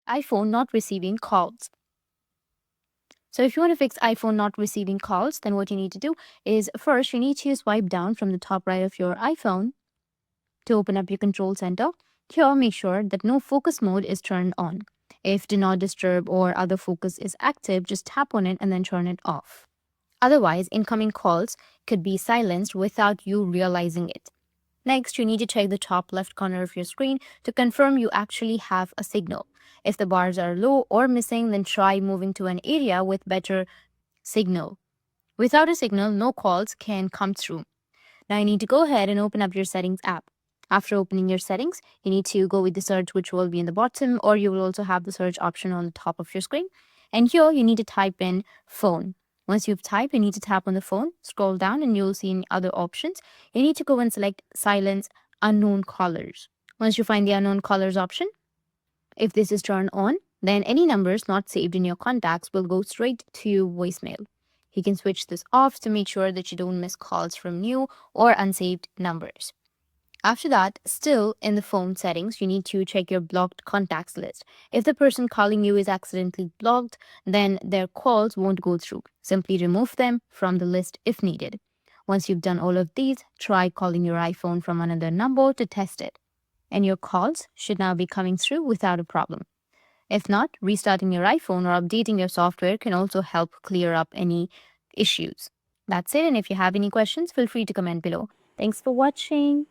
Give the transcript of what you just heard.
iPhone not receiving calls. So if you want to fix iPhone not receiving calls, then what you need to do is first you need to swipe down from the top right of your iPhone to open up your control center. Here, make sure that no focus mode is turned on. If do not disturb or other focus is active, just tap on it and then turn it off. Otherwise, incoming calls could be silenced without you realizing it. Next, you need to check the top left corner of your screen to confirm you actually have a signal. If the bars are low or missing, then try moving to an area with better signal. Without a signal, no calls can come through. Now you need to go ahead and open up your settings app. After opening your settings, you need to go with the search, which will be in the bottom, or you will also have the search option on the top of your screen. And here you need to type in phone. Once you've typed, you need to tap on the phone, scroll down, and you'll see other options. You need to go and select silence unknown callers. Once you find the unknown callers option, if this is turned on, then any numbers not saved in your contacts will go straight to your voicemail. You can switch this off to make sure that you don't miss calls from new or unsaved numbers. After that, still in the phone settings, you need to check your blocked contacts list. If the person calling you is accidentally blocked, then their calls won't go through. Simply remove them from the list if needed. Once you've done all of these, try calling your iPhone from another number to test it. And your calls should now be coming through without a problem. If not, restarting your iPhone or updating your software can also help clear up any issues. That's it. And if you have any questions, feel free to comment below. Thanks for watching.